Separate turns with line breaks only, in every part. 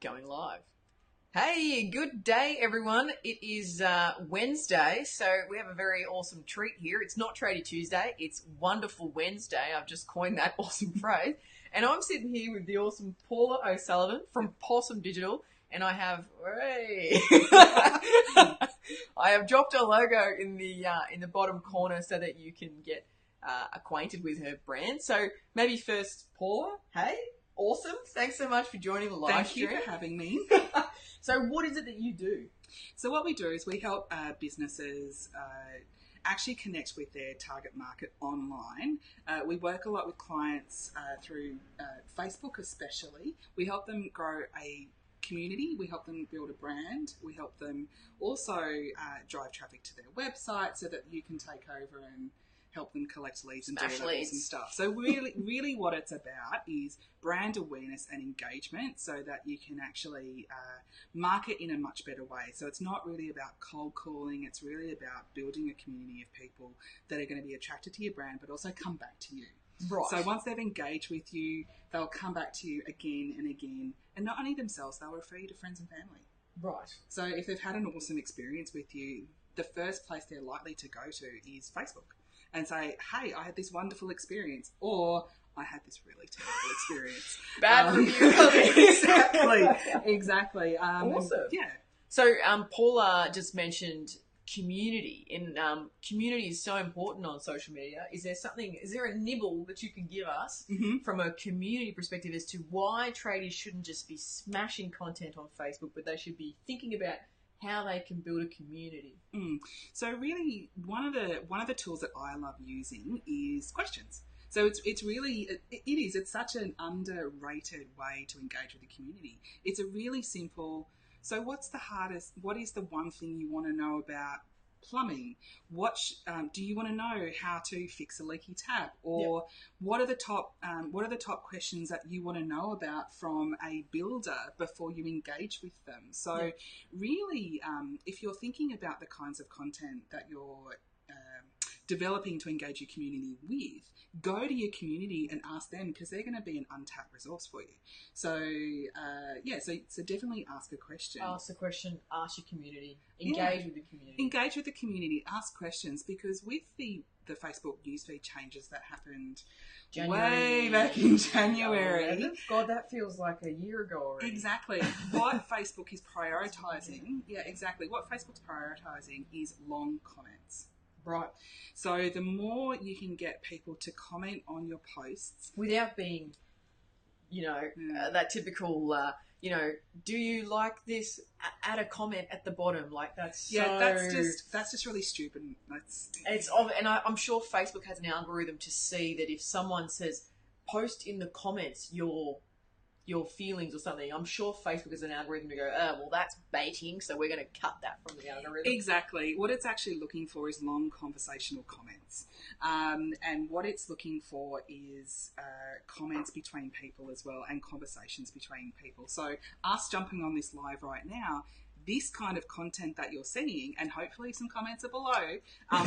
Going live. Hey, good day, everyone. It is Wednesday, so we have a very awesome treat here. It's not Tradie Tuesday, it's Wonderful Wednesday. I've just coined that awesome phrase. And I'm sitting here with the awesome Paula O'Sullivan from Possum Digital, and I have, hey, I have dropped a logo in the bottom corner so that you can get acquainted with her brand. So maybe first, Paula, hey. Awesome. Thanks so much for joining the live stream.
Thank you for having me.
So what is it that you do?
So what we do is we help businesses actually connect with their target market online. We work a lot with clients through Facebook especially. We help them grow a community. We help them build a brand. We help them also drive traffic to their website so that you can take over and help them collect leads and
Smash
do all that
leads.
awesome stuff. So really what it's about is brand awareness and engagement so that you can actually market in a much better way. So it's not really about cold calling. It's really about building a community of people that are going to be attracted to your brand but also come back to you.
Right.
So once they've engaged with you, they'll come back to you again and again. And not only themselves, they'll refer you to friends and family.
Right.
So if they've had an awesome experience with you, the first place they're likely to go to is Facebook and say, hey, I had this wonderful experience, or I had this really terrible experience.
Bad review.
Exactly.
Awesome.
Yeah.
So Paula just mentioned community, and community is so important on social media. Is there a nibble that you can give us from a community perspective as to why tradies shouldn't just be smashing content on Facebook, but they should be thinking about how they can build a community?
So really, one of the tools that I love using is questions. So it's such an underrated way to engage with the community. It's a really simple. So what is the one thing you want to know about plumbing? Do you want to know how to fix a leaky tap? Or what are the top questions that you want to know about from a builder before you engage with them? So really, if you're thinking about the kinds of content that you're developing to engage your community with, go to your community and ask them, because they're going to be an untapped resource for you. So so definitely ask a question.
Ask a question, ask your community, engage with the community.
Engage with the community, ask questions, because with the Facebook newsfeed changes that happened way back in January.
God, that feels like a year ago already.
Exactly. What Facebook is prioritising, what Facebook's prioritising is long comments.
Right.
So the more you can get people to comment on your posts
without being, that typical, do you like this? Add a comment at the bottom. Like that's
that's just really stupid.
I'm sure Facebook has an algorithm to see that if someone says post in the comments your feelings or something, I'm sure Facebook has an algorithm to go, well, that's baiting, so we're going to cut that from the algorithm.
Exactly. What it's actually looking for is long conversational comments. And what it's looking for is comments between people as well, and conversations between people. So us jumping on this live right now, this kind of content that you're seeing, and hopefully some comments are below.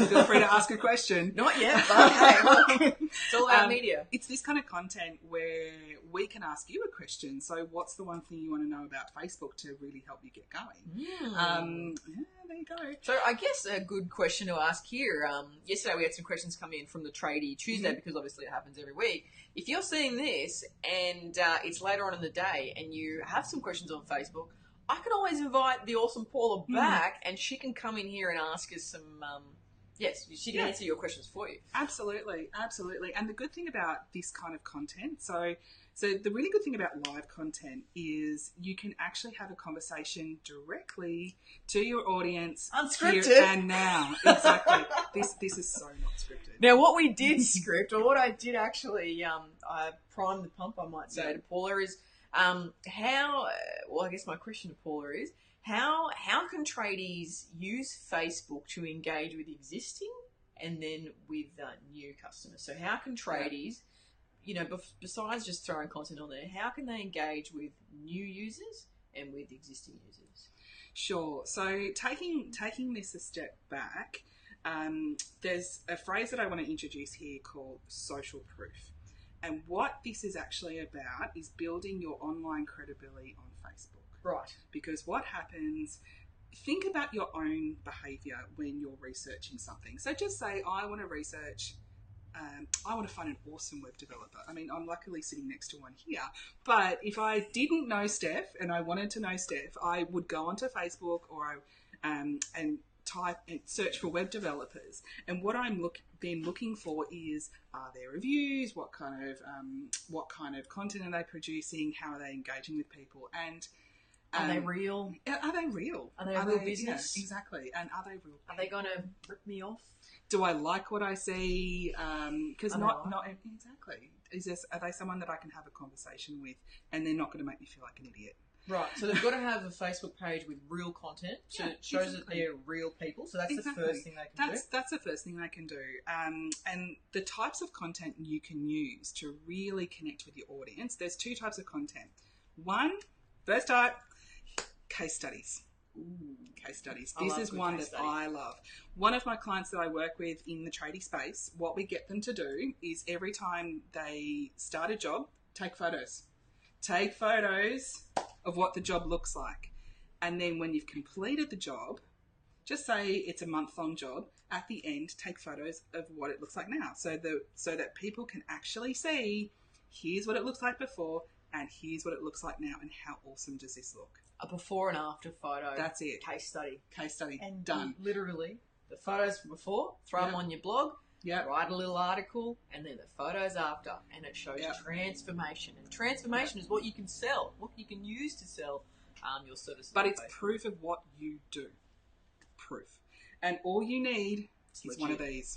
Feel free to ask a question.
Not yet, but hey, look, it's all about media.
It's this kind of content where we can ask you a question. So what's the one thing you want to know about Facebook to really help you get going? There you go.
So I guess a good question to ask here, yesterday we had some questions come in from the Tradie Tuesday, because obviously it happens every week. If you're seeing this and it's later on in the day and you have some questions on Facebook, I can always invite the awesome Paula back, and she can come in here and ask us some. She can answer your questions for you.
Absolutely. And the good thing about this kind of content, so the really good thing about live content is you can actually have a conversation directly to your audience,
unscripted,
here and now. Exactly. This is so not scripted.
Now, what we did script, or what I did actually, I primed the pump, I might say, to Paula is. I guess my question to Paula is, how can tradies use Facebook to engage with existing and then with new customers? So how can tradies, besides just throwing content on there, how can they engage with new users and with existing users?
Sure. So taking this a step back, there's a phrase that I want to introduce here called social proof. And what this is actually about is building your online credibility on Facebook.
Right.
Because what happens, think about your own behaviour when you're researching something. So just say, I want to research, I want to find an awesome web developer. I mean, I'm luckily sitting next to one here. But if I didn't know Steph and I wanted to know Steph, I would go onto Facebook or and type and search for web developers. And what I'm then looking for is, are there reviews? What kind of content are they producing? How are they engaging with people? And
are they real?
Are they real?
Are they a real business?
Yeah, exactly. And are they real?
Are they going to rip me off?
Do I like what I see? Because not exactly. Are they someone that I can have a conversation with, and they're not going to make me feel like an idiot?
Right. So they've got to have a Facebook page with real content, so it shows that they're real people. So that's the first thing they can do.
That's the first thing they can do. And the types of content you can use to really connect with your audience. There's two types of content. First type, case studies. Ooh, case studies. This is one that I love. One of my clients that I work with in the tradie space, what we get them to do is every time they start a job, take photos. Take photos of what the job looks like. And then when you've completed the job, just say it's a month-long job, at the end, take photos of what it looks like now. So that people can actually see, here's what it looks like before, and here's what it looks like now, and how awesome does this look?
A before and after photo.
That's it.
Case study.
And done.
Literally, the photos from before, throw them on your blog, write a little article, and then the photos after, and it shows transformation. And transformation is what you can sell, what you can use to sell your services.
But it's proof of what you do. Proof. And all you need is one of these.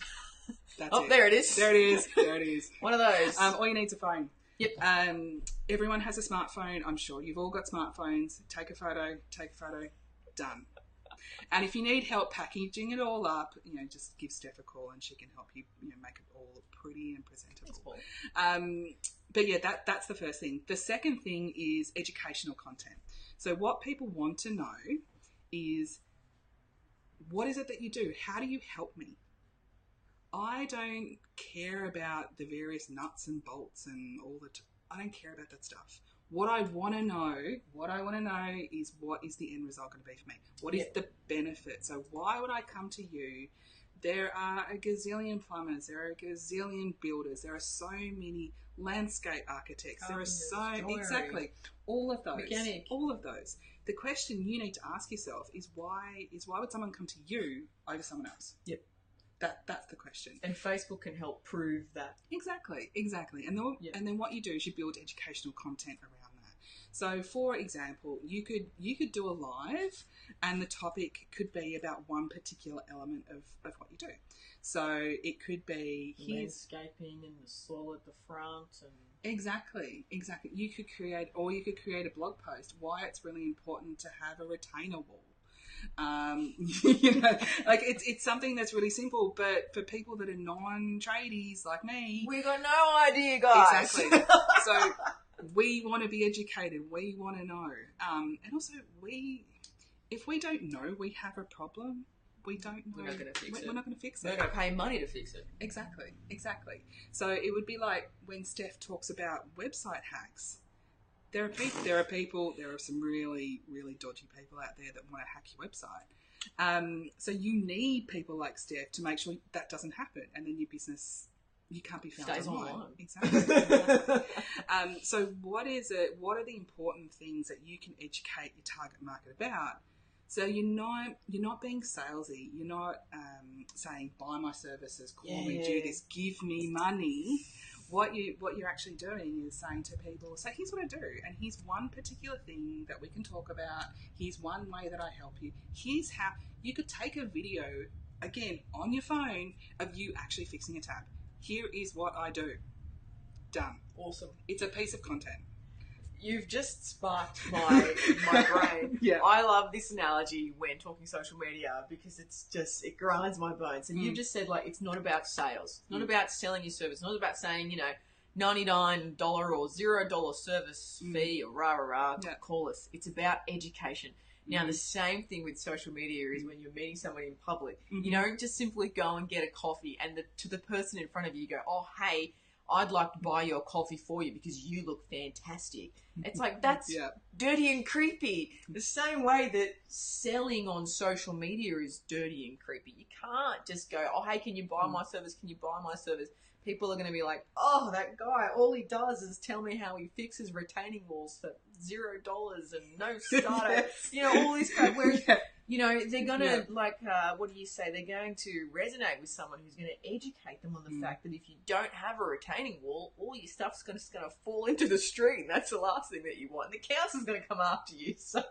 That's it.
There it is.
There it is.
One of those.
All you need is a phone.
Yep.
Everyone has a smartphone. I'm sure you've all got smartphones. Take a photo, done. And if you need help packaging it all up, just give Steph a call and she can help you, make it all look pretty and presentable. But yeah, that's the first thing. The second thing is educational content. So what people want to know is, what is it that you do? How do you help me? I don't care about the various nuts and bolts and all I don't care about that stuff. What I want to know is, what is the end result going to be for me? What is the benefit? So why would I come to you? There are a gazillion plumbers. There are a gazillion builders. There are so many landscape architects.
Carpenters,
there are
joinery,
exactly all of those.
Mechanic.
All of those. The question you need to ask yourself is why would someone come to you over someone else?
Yep.
That's the question.
And Facebook can help prove that.
Exactly. And then what you do is you build educational content around that. So, for example, you could do a live, and the topic could be about one particular element of what you do. So it could be
landscaping and the soil at the front, and
exactly. You could create a blog post why it's really important to have a retainer wall. It's something that's really simple, but for people that are non-tradies like me,
we got no idea, guys.
Exactly. So we want to be educated. We want to know, and also if we don't know we have a problem, we don't know.
We're not going to fix it.
We're not going to fix it.
We're going to pay money to fix it.
Exactly. So it would be like when Steph talks about website hacks. There are some really, really dodgy people out there that want to hack your website. So you need people like Steph to make sure that doesn't happen, and then your business, you can't be found
stays
online.
Exactly.
So what are the important things that you can educate your target market about? So you're not being salesy. You're not saying, buy my services, call me, do this, give me money. What you're actually doing is saying to people, so here's what I do, and here's one particular thing that we can talk about. Here's one way that I help you. Here's how you could take a video, again, on your phone of you actually fixing a tap. Here is what I do. Done.
Awesome.
It's a piece of content.
You've just sparked my brain.
Yeah.
I love this analogy when talking social media because it grinds my bones. And you just said, it's not about sales. It's not about selling your service. It's not about saying, $99 or $0 service fee or rah, call us. It's about education. Now, the same thing with social media is when you're meeting someone in public. You don't just simply go and get a coffee and to the person in front of you go, oh, hey, I'd like to buy your coffee for you because you look fantastic. It's like, that's
Yeah.
dirty and creepy. The same way that selling on social media is dirty and creepy. You can't just go, oh, hey, can you buy my service? Can you buy my service? People are going to be like, oh, that guy, all he does is tell me how he fixes retaining walls for $0 and no starter.
Yes.
You know, all this crap. Whereas,
Yeah.
you know, they're going to,
Yeah.
what do you say? They're going to resonate with someone who's going to educate them on the fact that if you don't have a retaining wall, all your stuff's going to fall into the street. And that's the last thing that you want. And the council's going to come after you. So,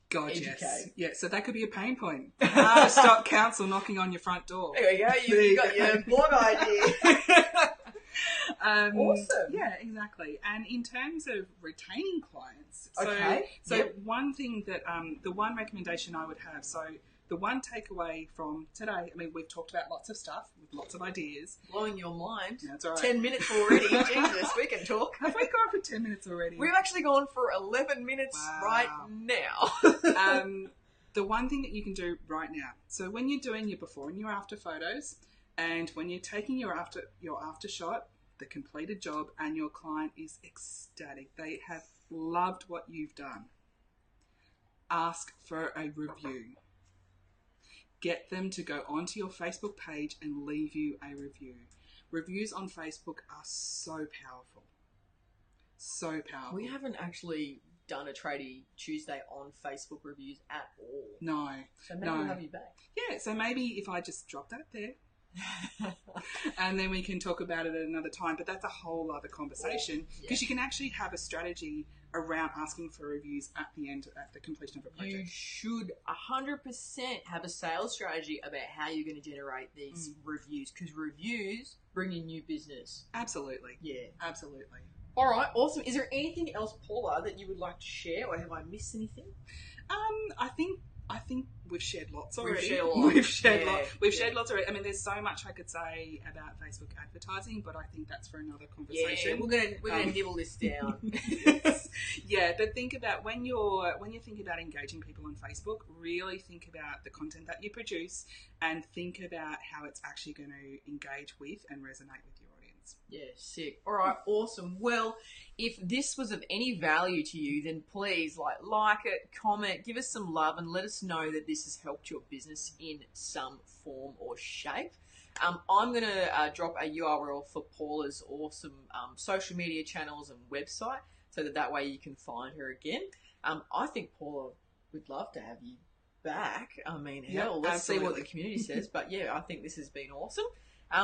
God,
educate.
yes. Yeah, so that could be a pain point. How to stop council knocking on your front door.
There you go. You got your blog idea. Awesome.
Yeah, exactly. And in terms of retaining clients, one thing that the one recommendation I would have, so the one takeaway from today, I mean, we've talked about lots of stuff with lots of ideas.
Blowing your mind.
That's all right.
10 minutes already. Jesus, we can talk.
Have we gone for 10 minutes already?
We've actually gone for 11 minutes right now.
The one thing that you can do right now, so when you're doing your before and your after photos, and when you're taking your after shot, the completed job, and your client is ecstatic, they have loved what you've done, ask for a review. Get them to go onto your Facebook page and leave you a review. Reviews on Facebook are so powerful. So powerful.
We haven't actually done a Tradie Tuesday on Facebook reviews at all.
No.
So maybe we'll have you back.
Yeah, so maybe if I just drop that there, and then we can talk about it at another time. But that's a whole other conversation because you can actually have a strategy around asking for reviews at the end, at the completion of a project.
You should 100% have a sales strategy about how you're going to generate these reviews, because reviews bring in new business.
Absolutely.
Yeah.
Absolutely.
All right, awesome. Is there anything else, Paula, that you would like to share, or have I missed anything?
I think we've shared lots already.
We've shared
lots already. I mean, there's so much I could say about Facebook advertising, but I think that's for another conversation.
Yeah, we're gonna nibble this down.
Yeah, but think about when you're thinking about engaging people on Facebook, really think about the content that you produce and think about how it's actually going to engage with and resonate with your audience.
Yeah, sick. All right, awesome. Well, if this was of any value to you, then please like it, comment, give us some love, and let us know that this has helped your business in some form or shape. I'm going to drop a URL for Paula's awesome social media channels and website, so that way you can find her again. I think Paula would love to have you back. I mean, hell, let's see what the community says. But yeah, I think this has been awesome.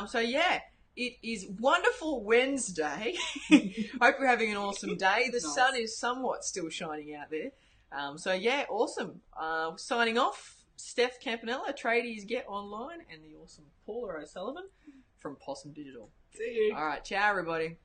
So yeah. It is wonderful Wednesday. Hope you're having an awesome day. The sun is somewhat still shining out there. So yeah, awesome. Signing off, Steph Campanella, Tradies Get Online, and the awesome Paula O'Sullivan from Possum Digital.
See you.
All right, ciao everybody.